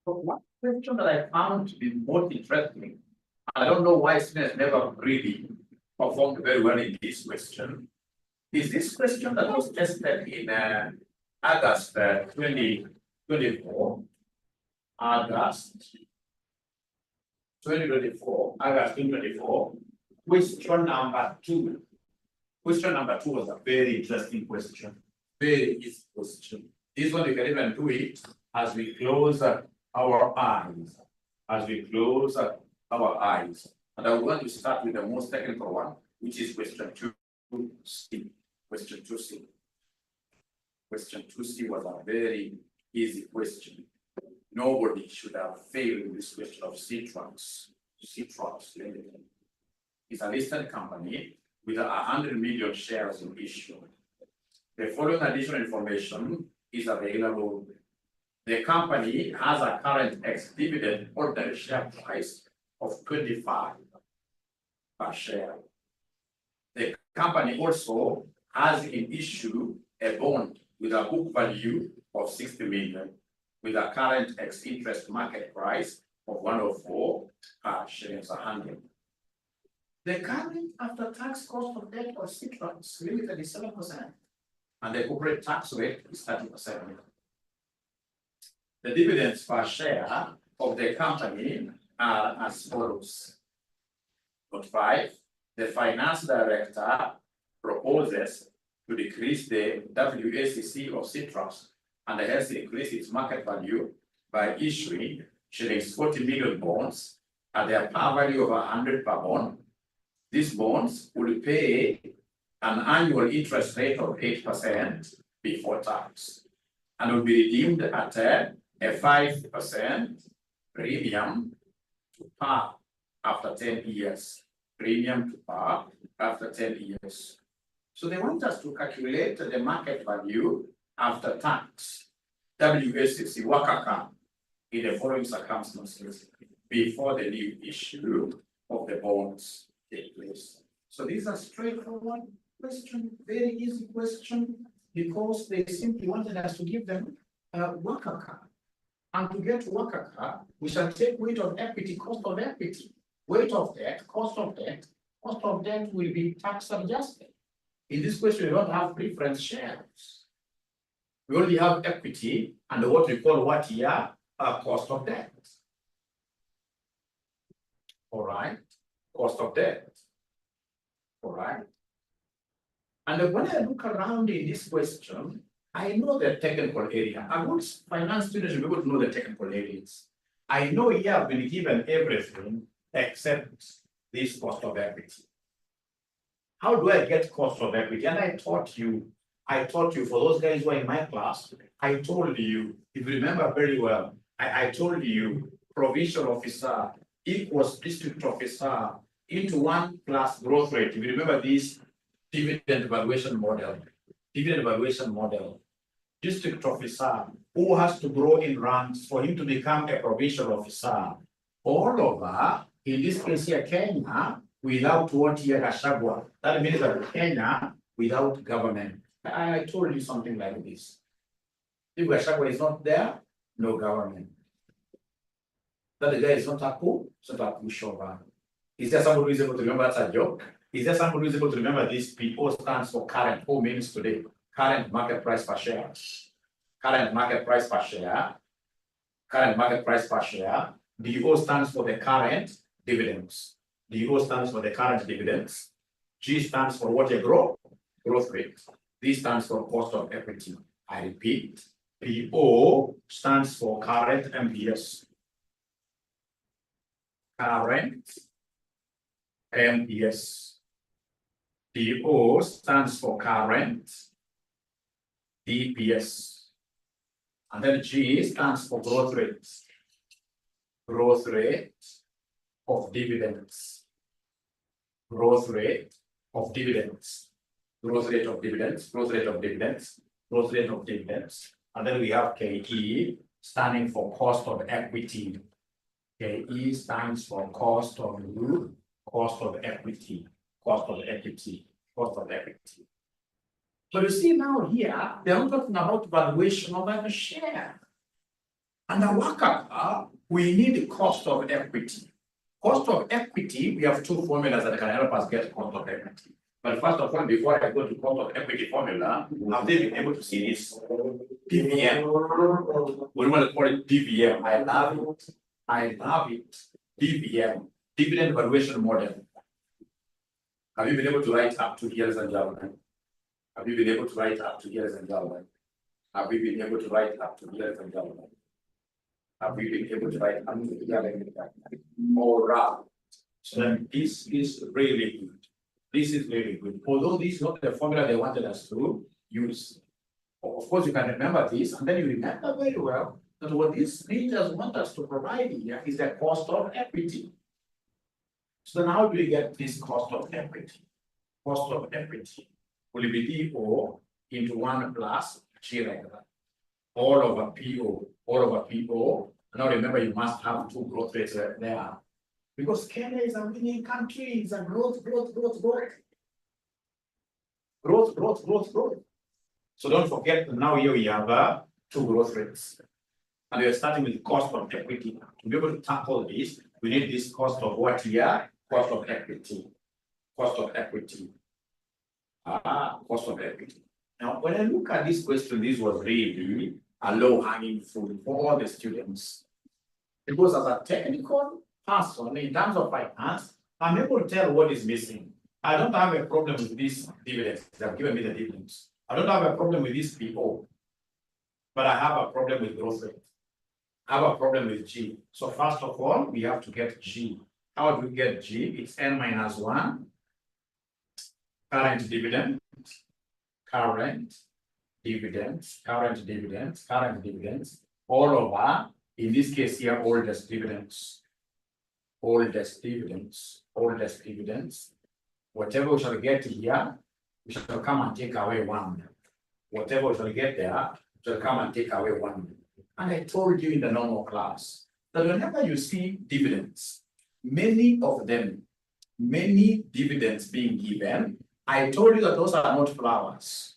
But one question that I found to be most interesting, I don't know why students never really performed very well in this question, is this question that was tested in August 2024. August 2024. Question number 2. Question number 2 was a very interesting question. Very easy question. This one you can even do it as we close our eyes. As we close our eyes. And I want to start with the most technical one, which is question 2C. Question 2C. Question 2C was a very easy question. Nobody should have failed in this question of Citrons. Citrons Limited is a listed company with 100 million shares in issue. The following additional information is available. The company has a current ex-dividend ordinary share price of 25 per share. The company also has in issue a bond with a book value of 60 million with a current ex-interest market price of 104 per share, 100. The current after-tax cost of debt of Citrons Limited is 7%, and the corporate tax rate is 30%. The dividends per share of the company are as follows. Note 5, the finance director proposes to decrease the WACC of Citrus and hence increase its market value by issuing shillings 40 million bonds at their par value of 100 per bond. These bonds will pay an annual interest rate of 8% before tax and will be redeemed at a 5% premium to par after 10 years. Premium to par after 10 years. So they want us to calculate the market value after tax, WACC, WACC, in the following circumstances before the new issue of the bonds take place. So these are straightforward question, very easy question, because they simply wanted us to give them WACC. And to get WACC, we shall take weight of equity, cost of equity, weight of debt, cost of debt. Cost of debt will be tax adjusted. In this question, we don't have preference shares. We only have equity and what we call what here cost of debt. All right, cost of debt. All right. And when I look around in this question, I know the technical area. A good finance student should be able to know the technical areas. I know here I've been given everything except this cost of equity. How do I get cost of equity? And I taught you for those guys who are in my class, I told you, if you remember very well, I told you provincial officer equals district officer into 1 plus growth rate. If you remember this dividend valuation model, district officer who has to grow in ranks for him to become a provincial officer all over, in this case here, Kenya, without what here Gachagua. That means that Kenya without government. I told you something like this. If Gachagua is not there, no government. That the guy is not a coup, it's not a pushover. Is there somebody who is able to remember that's a joke? Is there somebody who is able to remember this PO stands for current? O means today. Current market price per share. Current market price per share. Current market price per share. DO stands for the current dividends. DO stands for the current dividends. G stands for what you grow? Growth rate. D stands for cost of equity. I repeat, PO stands for current MPS. Current MPS. DO stands for current DPS. And then G stands for growth rate. Growth rate of dividends. Growth rate of dividends. Growth rate of dividends. Growth rate of dividends. Growth rate of dividends. And then we have KE standing for cost of equity. KE stands for cost of equity. Cost of equity. Cost of equity. But you see now here, they're not talking about valuation of a share. And a worker, we need the cost of equity. Cost of equity, we have two formulas that can help us get cost of equity. But first of all, before I go to cost of equity formula, have they been able to see this? DVM. We want to call it DVM. I love it. I love it. DVM. Dividend valuation model. Have you been able to write up to here, ladies and gentlemen? Have you been able to write up to here, ladies and gentlemen? Have you been able to write up to here, ladies and gentlemen? Have we been able to write up to here? All right. So then this is really good. This is really good. Although this is not the formula they wanted us to use. Of course, you can remember this, and then you remember very well that what these leaders want us to provide here is the cost of equity. So then how do we get this cost of equity? Cost of equity will be DO into 1 plus G like that. All over PO, all over PO. Now remember, you must have two growth rates there. Because Kenya is a winning country, it's a growth. Growth. So don't forget, now here we have two growth rates. And we are starting with cost of equity. To be able to tackle this, we need this cost of what here? Cost of equity. Cost of equity. Cost of equity. Now, when I look at this question, this was really a low-hanging fruit for all the students. Because as a technical person, in terms of finance, I'm able to tell what is missing. I don't have a problem with these dividends. They have given me the dividends. I don't have a problem with these people. But I have a problem with growth rate. I have a problem with G. So first of all, we have to get G. How do we get G? It's N minus 1. Current dividend. Current dividends, all over, in this case here, oldest dividends. Whatever we shall get here, we shall come and take away 1. Whatever we shall get there, we shall come and take away 1. And I told you in the normal class that whenever you see dividends, many dividends being given, I told you that those are not flowers.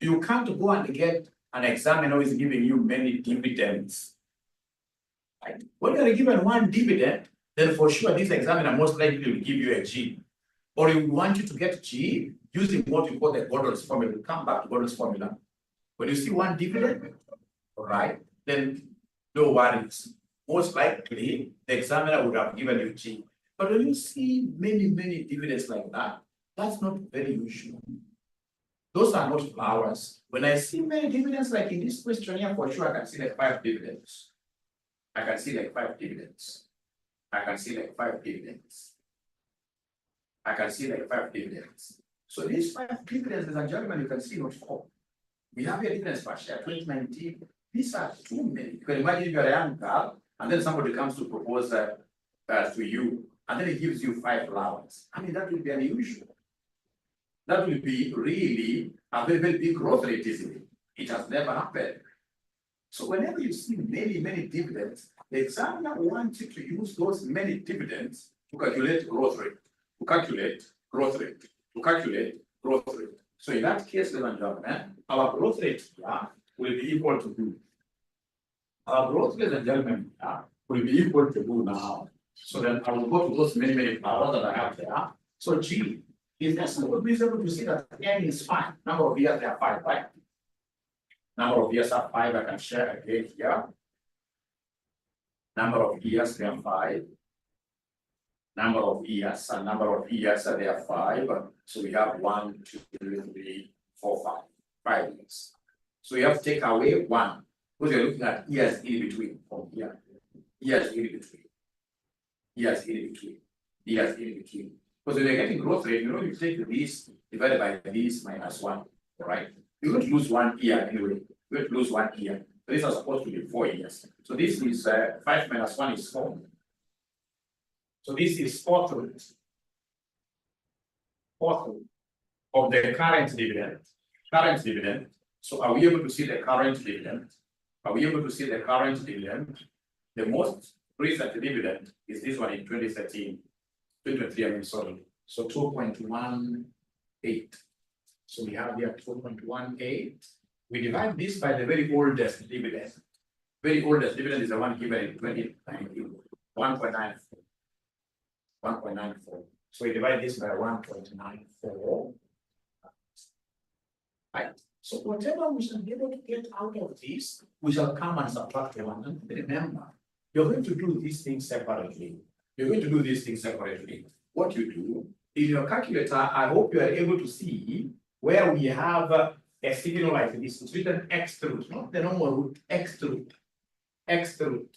You can't go and get an examiner who is giving you many dividends. Right? When you are given 1 dividend, then for sure this examiner most likely will give you a G. Or he will want you to get G using what we call the Gordon's formula. We'll come back to Gordon's formula. When you see 1 dividend, all right, then no worries. Most likely the examiner would have given you G. But when you see many dividends like that, that's not very usual. Those are not flowers. When I see many dividends, like in this question here, for sure I can see like 5 dividends. I can see like 5 dividends. So these 5 dividends, ladies and gentlemen, you can see not 4. We have a dividends per share 2019. These are too many. You can imagine you're a young girl, and then somebody comes to propose to you, and then he gives you 5 flowers. I mean, that will be unusual. That will be really a very big growth rate, isn't it? It has never happened. So whenever you see many dividends, the examiner wants you to use those many dividends to calculate growth rate, So in that case, ladies and gentlemen, our growth rate here will be equal to 2. Our growth, ladies and gentlemen, will be equal to 2 now. So then I will go to those many powers that I have there. So G. Is there someone who is able to see that N is 5? Number of years, there are 5, right? Number of years are 5, I can share again here. Number of years, there are 5. Number of years, there are 5. So we have 1, 2, 3, 4, 5. 5 years. So we have to take away 1. Because you're looking at years in between from here. Years in between. Because when you're getting growth rate, you take this divided by this minus 1, all right? You're going to lose 1 year anyway. You're going to lose 1 year. So these are supposed to be 4 years. So this is 5 minus 1 is 4. So this is 4th root of the current dividend. So are we able to see the current dividend? The most recent dividend is this one in 2013. 2023, sorry. So 2.18. So we have here 2.18. We divide this by the very oldest dividend. Very oldest dividend is the one given in 2019, 1.94. 1.94. So we divide this by 1.94. Right. So whatever we shall be able to get out of this, we shall come and subtract the one. And remember, you're going to do these things separately. You're going to do these things separately. What you do in your calculator, I hope you are able to see where we have a signal like this. It's written x root, not the normal root, x root. X root.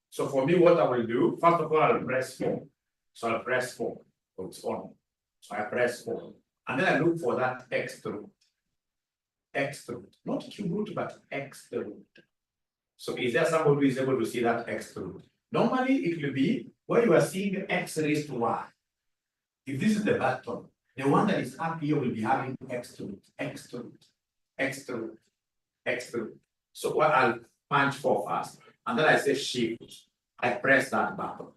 So for me, what I will do, first of all, I'll press 4. So I'll press 4. So it's on. So I press 4. And then I look for that x root. X root. Not cube root, but x root. So is there somebody who is able to see that x root? Normally, it will be where you are seeing x raised to y. If this is the button, the one that is up here will be having x root, x root, x root, x root. So what I'll punch 4 first. And then I say shift, I press that button.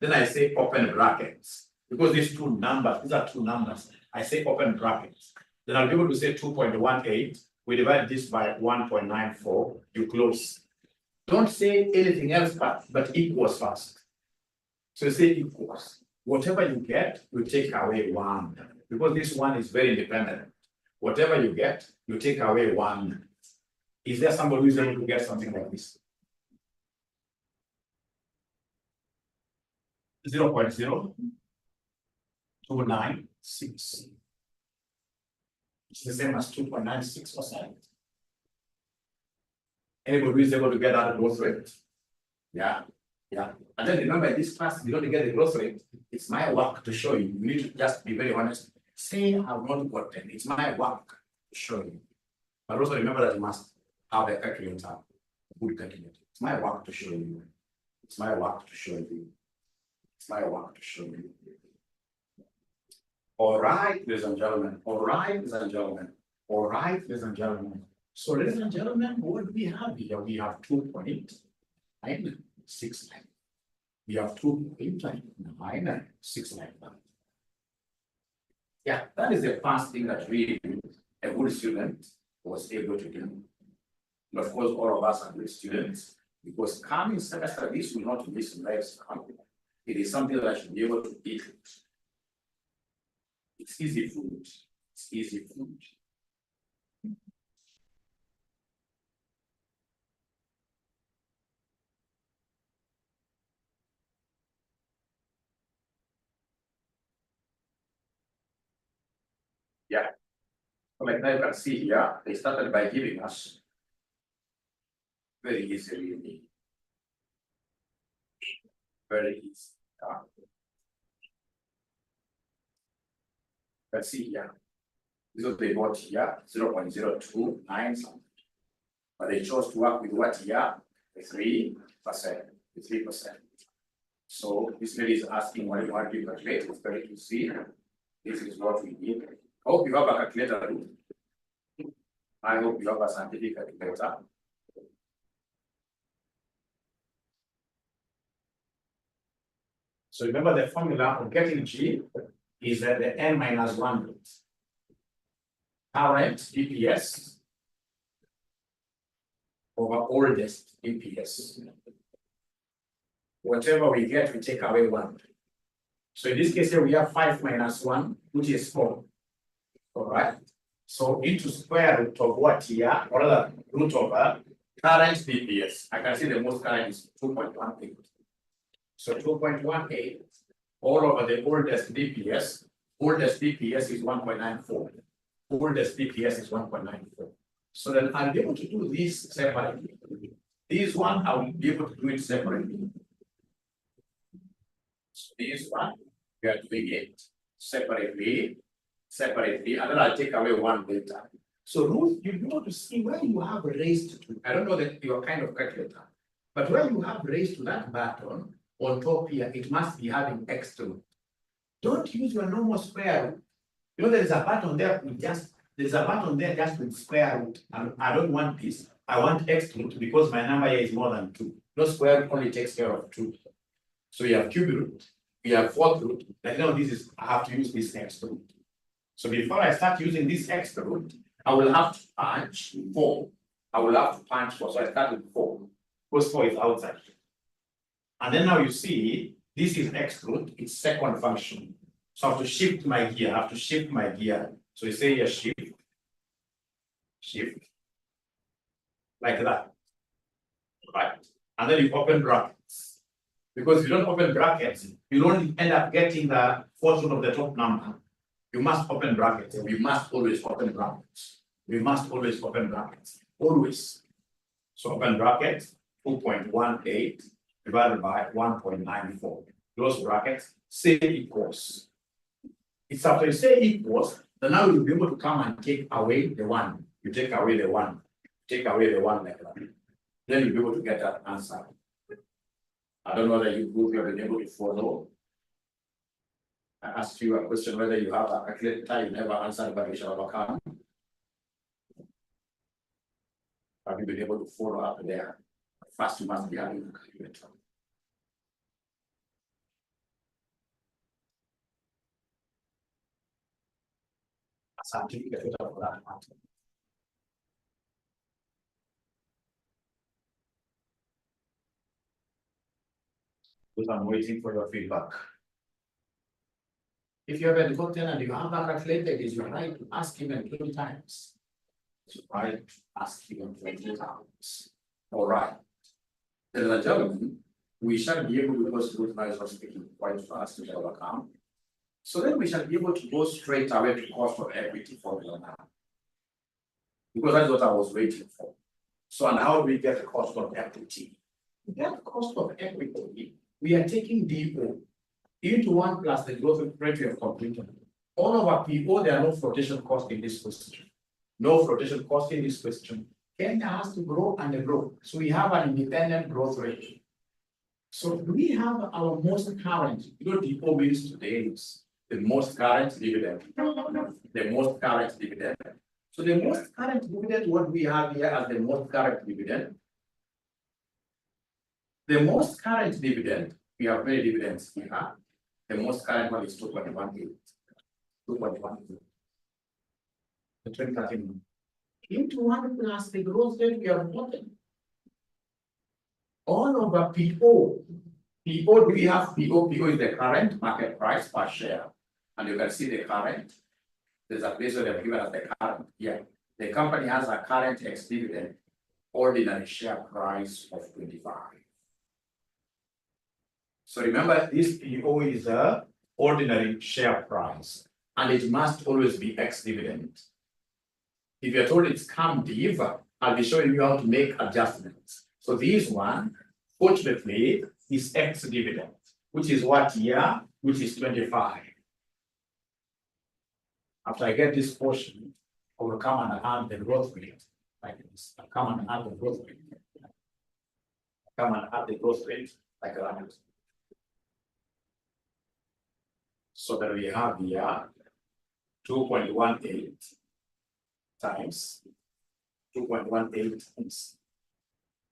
Then I say open brackets. Because these are 2 numbers. I say open brackets. Then I'll be able to say 2.18. We divide this by 1.94. You close. Don't say anything else but equals first. So you say equals. Whatever you get, you take away 1. Because this 1 is very independent. Whatever you get, you take away 1. Is there somebody who is able to get something like this? 0.0296. It's the same as 2.96%. Anybody who is able to get that growth rate? Yeah. And then remember, in this class, you don't get the growth rate. It's my work to show you. You need to just be very honest. Say I've not gotten. It's my work to show you. But also remember that you must have a calculator, a good calculator. It's my work to show you. It's my work to show you. It's my work to show you. All right, ladies and gentlemen. All right, ladies and gentlemen. All right, ladies and gentlemen. So, ladies and gentlemen, what do we have here? We have 2.969. We have 2.969. Yeah, that is the first thing that really a good student was able to do. And of course, all of us are good students, because coming semester, this will not be some lives. It is something that I should be able to eat. It's easy food. It's easy food. Yeah. So like now you can see here, they started by giving us very easily. Very easy. Let's see here. This is what they got here, 0.029 something. But they chose to work with what here? The 3%. The 3%. So this lady is asking what you want to calculate. It's very to see. This is what we need. I hope you have a calculator. I hope you have a scientific calculator. So remember the formula of getting G is that the n minus 1 root. Current DPS over oldest DPS. Whatever we get, we take away 1. So in this case here, we have 5 minus 1, which is 4. All right. So into square root of what here, or rather root of current DPS. I can see the most current is 2.18. So 2.18 all over the oldest DPS. Oldest DPS is 1.94. Oldest DPS is 1.94. So then I'll be able to do this separately. This one, I will be able to do it separately. So this one, we are doing it separately, and then I'll take away 1 later. So Ruth, you'll be able to see where you have raised to. I don't know that your kind of calculator, but where you have raised to that button on top here, it must be having x to. Don't use your normal square root. You know, there is a button there with just with square root. And I don't want this. I want x root because my number here is more than 2. No, square root only takes care of 2. So you have cube root, we have fourth root. Like now this is, I have to use this x root. So before I start using this x root, I will have to punch 4. I will have to punch 4. So I start with 4. because 4 is outside. And then now you see, this is x root, it's second function. So I have to shift my gear, So you say here shift, like that, right? And then you open brackets. Because if you don't open brackets, you don't end up getting the fortune of the top number. You must open brackets. We must always open brackets. Always. So open brackets, 2.18 divided by 1.94. Close brackets, say equals. It's after you say equals, then now you'll be able to come and take away the 1. You take away the 1. Take away the 1 like that. Then you'll be able to get that answer. I don't know whether you both have been able to follow. I asked you a question whether you have a calculator, you never answered, but we shall overcome. Have you been able to follow up there? First, you must be having a calculator. A certificate for that matter. Because I'm waiting for your feedback. If you haven't gotten and you have that calculated, is your right to ask even 20 times. It's your right to ask even 20 times. All right. Ladies and gentlemen, we shall be able to, because Ruth is speaking quite fast to overcome. So then we shall be able to go straight away to cost of equity formula now. Because that's what I was waiting for. So, and how do we get the cost of equity? To get the cost of equity, we are taking DO into 1 plus the growth rate we have completed. All of our PO, there are no flotation cost in this question. No flotation cost in this question. Kenya has to grow and grow. So we have an independent growth rate. So we have our most current, DO means today is the most current dividend. The most current dividend. So the most current dividend, what we have here as the most current dividend. The most current dividend, we have many dividends here. The most current one is 2.18. 2.18. The 2013 into 1 plus the growth rate we have gotten. All over PO. PO, do we have PO? PO is the current market price per share. And you can see the current. There's a place where they've given us the current here. The company has a current ex-dividend ordinary share price of 25. So remember, this PO is a ordinary share price, and it must always be ex-dividend. If you're told it's come div, I'll be showing you how to make adjustments. So this one, fortunately, is ex-dividend, which is what here, which is 25. After I get this portion, I will come and add the growth rate like this. I'll come and add the growth rate. Come and add the growth rate like that. So that we have here 2.18 times 2.18 times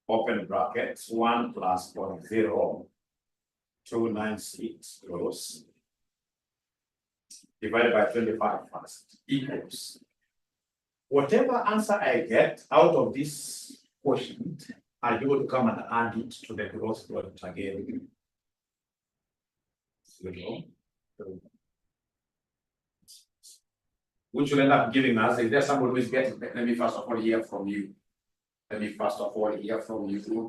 open brackets 1 plus 0.296 gross divided by 25 first equals whatever answer I get out of this quotient, I'll be able to come and add it to the growth rate again. 0. Which will end up giving us, if there's somebody who is getting, let me first of all hear from you. Let me first of all hear from you.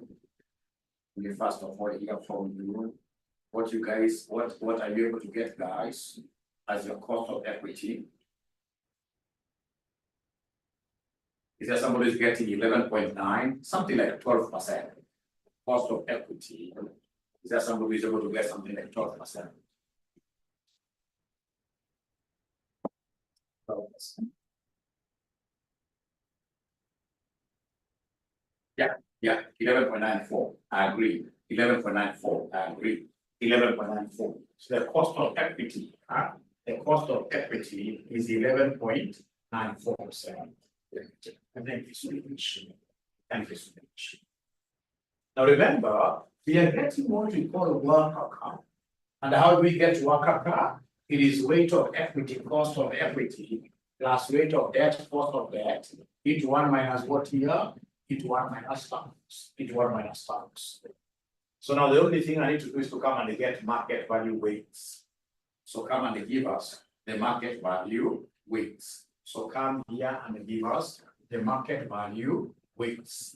What you guys, what are you able to get, guys, as your cost of equity? Is there somebody who's getting 11.9, something like 12% cost of equity? Is there somebody who's able to get something like 12%? Yeah, 11.94. I agree. 11.94. I agree. 11.94. So the cost of equity, is 11.94%. Thank you so much. Now remember, we are getting what we call a worker car. And how do we get worker car? It is weight of equity, cost of equity, plus weight of debt, cost of debt, into 1 minus what here? into 1 minus terms, into 1 minus terms. So now the only thing I need to do is to come and get market value weights. So come and give us the market value weights. So come here and give us the market value weights.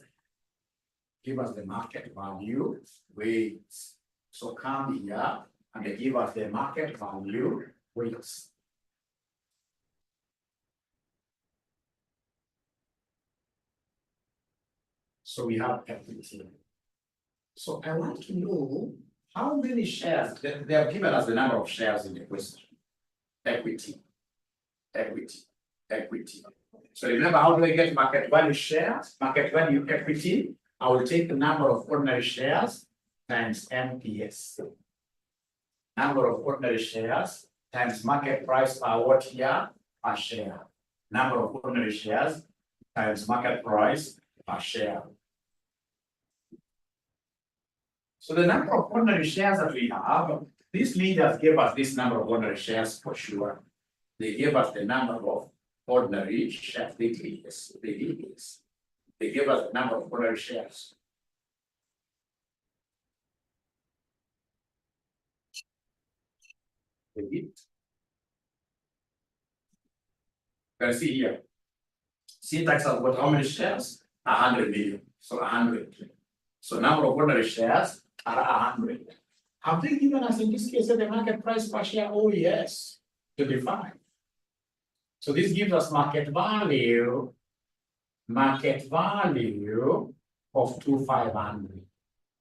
Give us the market value weights. So come here and give us the market value weights. So we have equity. So I want to know how many shares. They have given us the number of shares in the question. Equity, equity, equity. So remember, how do I get market value shares? Market value equity. I will take the number of ordinary shares times MPS. Number of ordinary shares times market price per what here? Per share. Number of ordinary shares times market price per share. So the number of ordinary shares that we have, these leaders gave us this number of ordinary shares for sure. They gave us the number of ordinary shares. They did this. They did this. They gave us the number of ordinary shares. They did. You can see here. Syntax has got how many shares? 100 million. So 100. So number of ordinary shares are 100. Have they given us in this case the market price per share? Oh yes, 25. So this gives us market value of 2,500.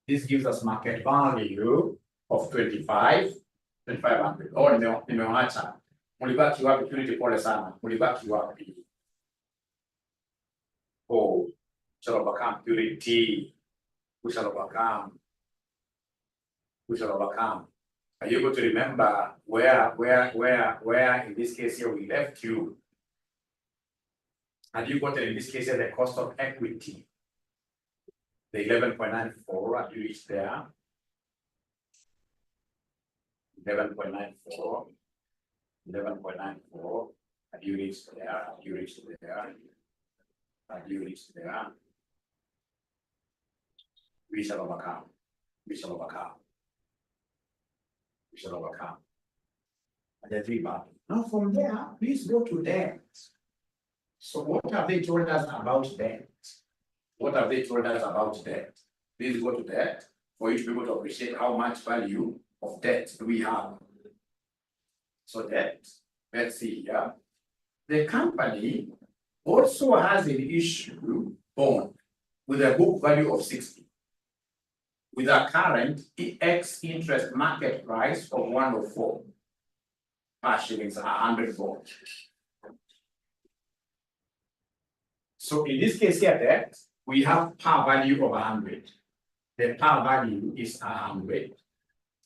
This gives us market value of 2,500. Oh, nimewacha. Mulibaki wapi? Purity pole sana. Mulibaki wapi? Oh, shall overcome purity. We shall overcome. We shall overcome. Are you able to remember where in this case here we left you? Have you gotten in this case here the cost of equity? The 11.94, have you reached there? 11.94. 11.94. Have you reached there? Have you reached there? Have you reached there? We shall overcome. We shall overcome. We shall overcome. And then rebound. Now from there, please go to debt. So what have they told us about debt? What have they told us about debt? Please go to debt for you to be able to appreciate how much value of debt do we have. So debt, let's see here. The company also has an issue bond with a book value of 60. With a current X interest market price of 104 per shillings, 100 bonds. So in this case here, debt, we have par value of 100. The par value is 100.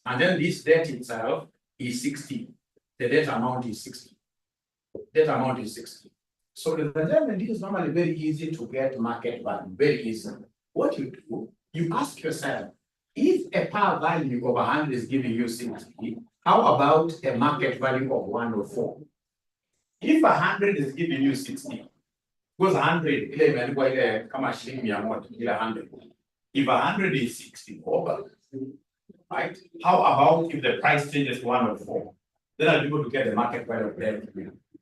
And then this debt itself is 60. The debt amount is 60. Debt amount is 60. So the debt is normally very easy to get market value, very easy. What you do, you ask yourself, if a par value of 100 is giving you 60, how about a market value of 104? If 100 is giving you 60, because 100, come on, 100. If 100 is 60 over, right? How about if the price changes to 104? Then I'll be able to get the market value of that,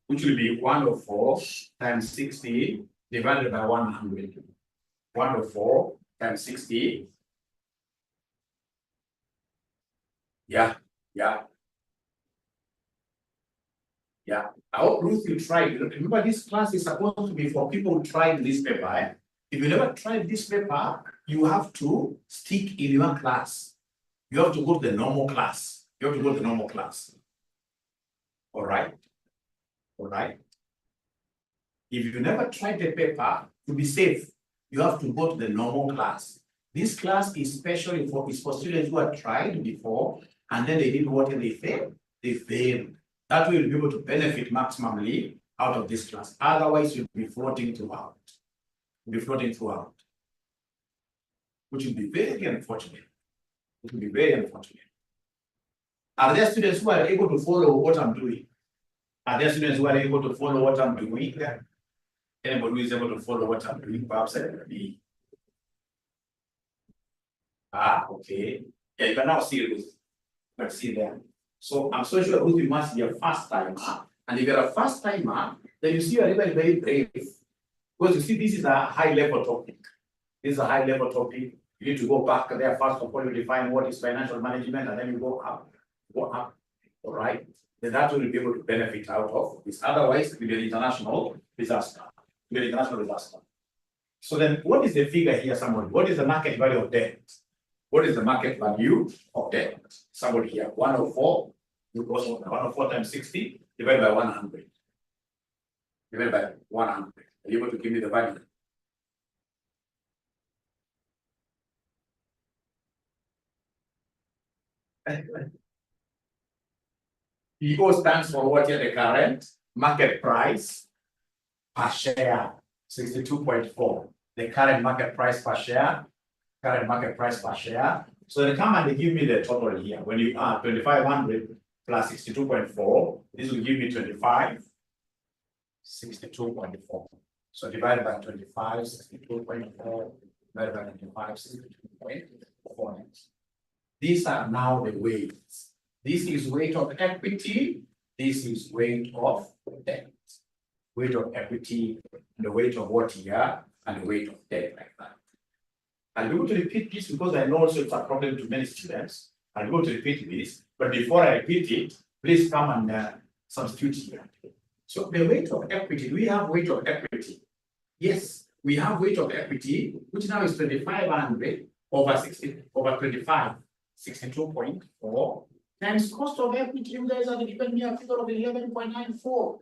which will be 104 times 60 divided by 100. 104 times 60. Yeah. I hope Ruth you tried. Remember, this class is supposed to be for people who tried this paper. If you never tried this paper, you have to stick in your class. You have to go to the normal class. You have to go to the normal class. All right. If you never tried the paper, to be safe, you have to go to the normal class. This class is specially for students who have tried before, and then they did what they failed. They failed. That way you'll be able to benefit maximally out of this class. Otherwise, you'll be floating throughout. You'll be floating throughout. Which will be very unfortunate. It will be very unfortunate. Are there students who are able to follow what I'm doing? Are there students who are able to follow what I'm doing? Anybody who is able to follow what I'm doing? Perhaps I can be Okay. Yeah, you can now see it. Let's see there. So I'm so sure Ruth, you must be a first timer. And if you're a first timer, then you see you're very, very brave. Because you see, this is a high level topic. This is a high level topic. You need to go back there first of all, you define what is financial management, and then you go up. All right. Then that will be able to benefit out of this. Otherwise, it will be an international disaster. It will be an international disaster. So then what is the figure here, somebody? What is the market value of debt? What is the market value of debt? Somebody here, 104, because 104 times 60 divided by 100. Divided by 100. Are you able to give me the value? PO stands for what here? The current market price per share, 62.4. The current market price per share, current market price per share. So they come and they give me the total here. When you add 2,500 plus 62.4, this will give me 25, 62.4. So divided by 25, 62.4, divided by 25, 62.4. These are now the weights. This is weight of equity. This is weight of debt. Weight of equity, the weight of what here, and the weight of debt like that. I'm going to repeat this because I know also it's a problem to many students. I'm going to repeat this, but before I repeat it, please come and substitute here. So the weight of equity, do we have weight of equity? Yes, we have weight of equity, which now is 2,500 over 60 over 25, 62.4 times cost of equity. You guys are given me a figure of 11.94%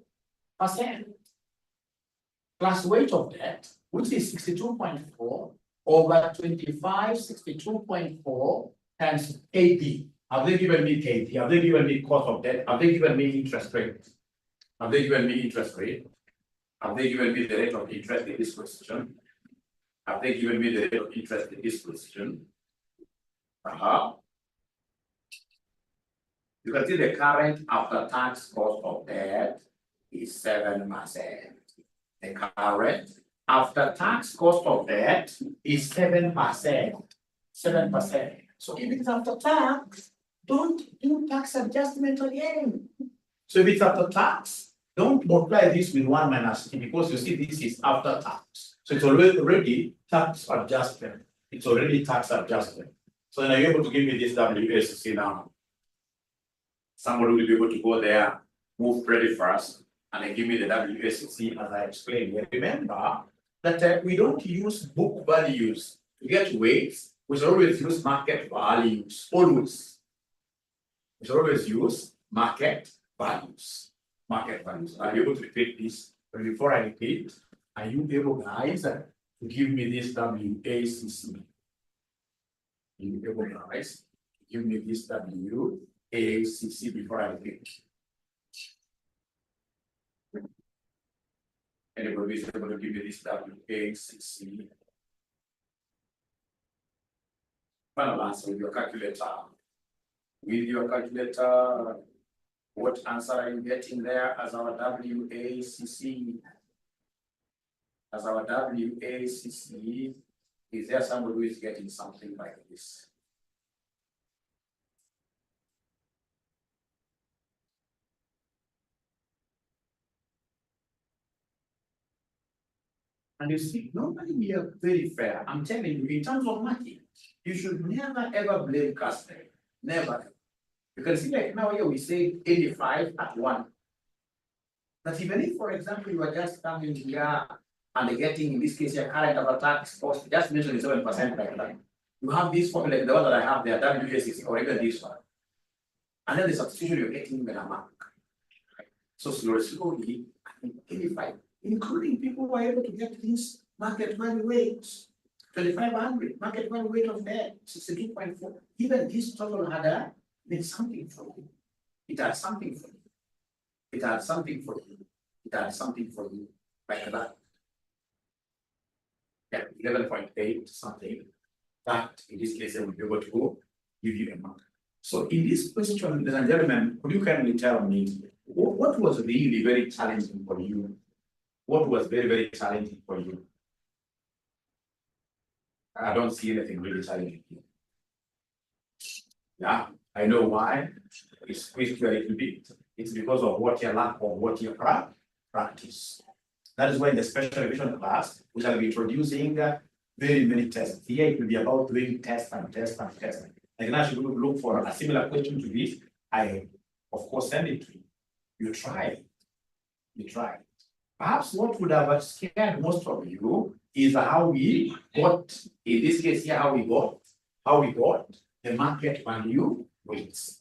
plus weight of debt, which is 62.4 over 25, 62.4 times KP. Have they given me KP? Have they given me cost of debt? Have they given me interest rate? Have they given me interest rate? Have they given me the rate of interest in this question? Have they given me the rate of interest in this question? You can see the current after-tax cost of debt is 7%. The current after-tax cost of debt is 7%. 7%. So if it's after tax, don't do tax adjustment again. So if it's after tax, don't multiply this with 1 minus t, because you see this is after tax. So it's already tax adjustment. It's already tax adjustment. So then are you able to give me this WSC now? Somebody will be able to go there, move credit first, and then give me the WSC as I explained. Remember that we don't use book values to get weights. We should always use market values. Always. We should always use market values. Market values. Are you able to repeat this? But before I repeat, are you able, guys, to give me this WACC? Are you able, guys, to give me this WACC before I repeat? Anybody is able to give me this WACC? Final answer with your calculator. With your calculator, what answer are you getting there as our WACC? As our WACC, is there somebody who is getting something like this? And you see, normally we are very fair. I'm telling you, in terms of marking, you should never ever blame customer. Never. You can see, like now here we say 85 at 1. But even if, for example, you are just coming here and getting, in this case, your current after tax cost, just mention 7% like that. You have this formula, like the one that I have there, WACC, or even this one. And then the substitution you're getting even a mark. So slowly, 85, including people who are able to get these market value weights, 2,500, market value weight of debt, 62.4. Even this total had means something for you. It had something for you. It had something for you. It had something for you, like that. Yeah, 11.8 something. That in this case, I will be able to give you a mark. So in this question, ladies and gentlemen, could you kindly tell me what was really very challenging for you? What was very, very challenging for you? I don't see anything really challenging here. Yeah, I know why. It's squeezed you a little bit. It's because of what you lack or what you practice. That is why in the special revision class, we shall be introducing very many tests. Here it will be about doing tests and tests and tests. And then I should look for a similar question to this. I, of course, send it to you. You try. You try. Perhaps what would have scared most of you is how we got, in this case here, how we got the market value weights.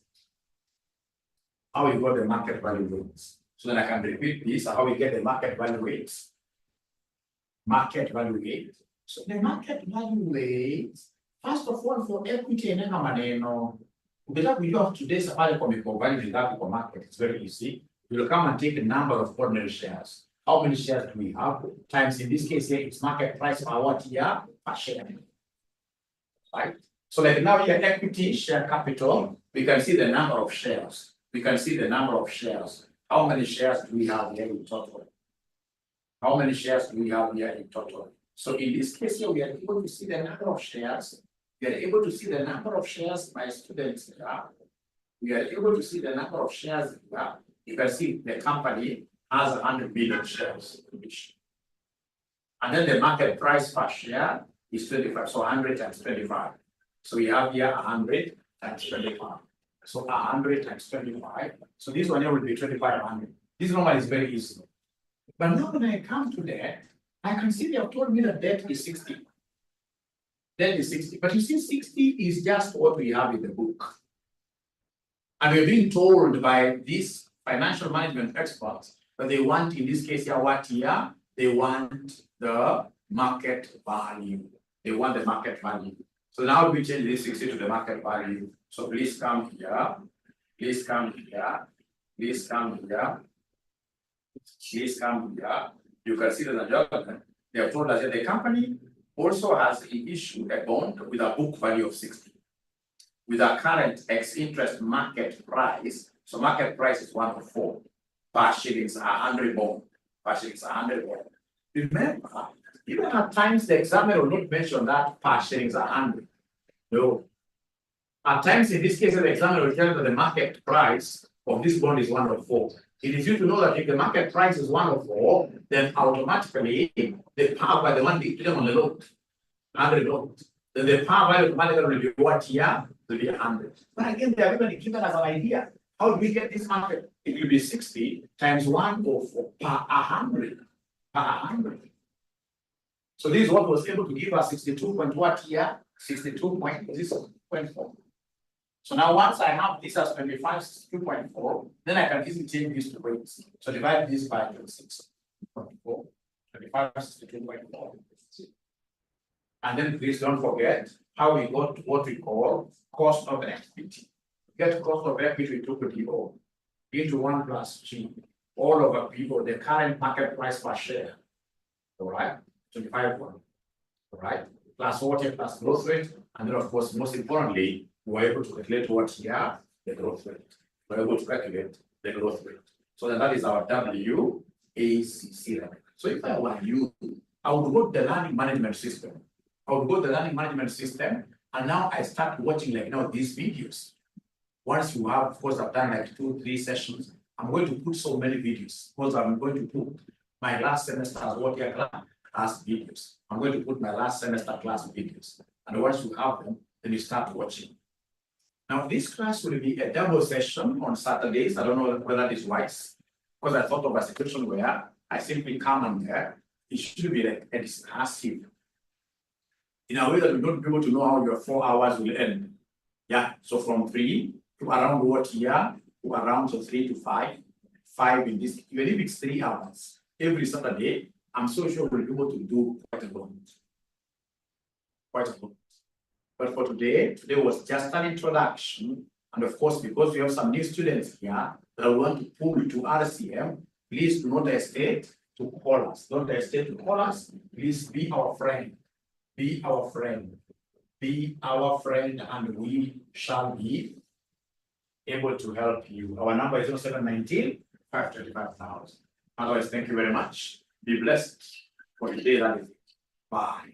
How we got the market value weights. So then I can repeat this, how we get the market value weights. Market value weight. So the market value weights, first of all, for equity and maneno, because we have today's Safaricom value for market, it's very easy. We'll come and take the number of ordinary shares. How many shares do we have? Times in this case here, it's market price per what year per share. Right? So like now here, equity share capital, we can see the number of shares. We can see the number of shares. How many shares do we have here in total? How many shares do we have here in total? So in this case here, we are able to see the number of shares. We are able to see the number of shares my students here. We are able to see the number of shares here. You can see the company has 100 billion shares. And then the market price per share is 25. So 100 times 25. So we have here 100 times 25. So 100 times 25. So this one here will be 2500. This number is very easy. But now when I come to that, I can see they have told me that debt is 60. Debt is 60. But you see, 60 is just what we have in the book. And we're being told by these financial management experts that they want, in this case here, what here? They want the market value. They want the market value. So now we change this 60 to the market value. So please come here. Please come here. Please come here. Please come here. You can see the adjustment. They have told us that the company also has issued a bond with a book value of 60. With a current ex-interest market price. So market price is 104. Per shillings 100 bond. Per shillings 100 bond. Remember, even at times the examiner will not mention that per shillings 100. No. At times, in this case, the examiner will tell you that the market price of this bond is 104. It is you to know that if the market price is 104, then automatically the power by the one written on the note, 100 note, then the power value automatically will be what here? Will be 100. But again, they have even given us an idea. How do we get this market? It will be 60 times 104 per 100. Per 100. So this is what was able to give us 62 point what here? 62.4. So now once I have this as 25, 62.4, then I can easily change this to weights. So divide this by 26.4, 25, 62.4. And then please don't forget how we got what we call cost of equity. Get cost of equity, we took the people into 1 plus G, all over people, the current market price per share. All right, 25.1. All right, plus what plus growth rate, and then of course, most importantly, we're able to calculate what here, the growth rate. We're able to calculate the growth rate. So that is our WACC. So if I were you, I would go to the learning management system. I would go to the learning management system, and now I start watching like now these videos. Once you have, of course, I've done like 2-3 sessions. I'm going to put so many videos because I'm going to put my last semester as what your class videos. I'm going to put my last semester class videos. And once you have them, then you start watching. Now, this class will be a double session on Saturdays. I don't know whether that is wise, because I thought of a situation where I simply come on there. It should be like a discursive, in a way that we don't be able to know how your 4 hours will end. Yeah, so from 3 to around what year, to around 3 to 5, 5 in this, even if it's 3 hours, every Saturday, I'm so sure we'll be able to do quite a lot. Quite a lot. But for today was just an introduction. And of course, because we have some new students here that I want to pull to RCM, please do not hesitate to call us. Don't hesitate to call us. Please be our friend. Be our friend. Be our friend, and we shall be able to help you. Our number is 0719 525,000. Otherwise, thank you very much. Be blessed for the day that is. Bye.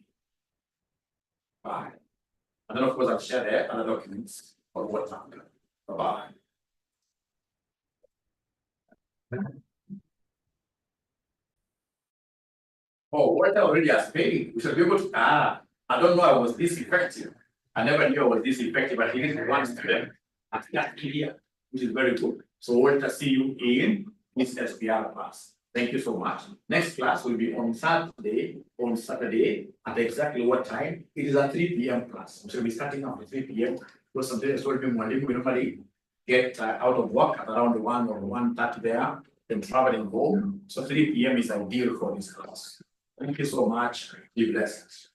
Bye. And then, of course, I'll share there other documents. or what time. Bye-bye. Oh, what I already has paid. We should be able to, I don't know I was this effective. I never knew I was this effective, but it is one student. I think that's clear, which is very good. So we'll see you in this SPR class. Thank you so much. Next class will be on Saturday at exactly what time? It is a 3 p.m. class. So we'll be starting at 3 p.m. Because sometimes we normally get out of work at around 1 or 1:30 there, then traveling home. So 3 p.m. is ideal for this class. Thank you so much. Be blessed.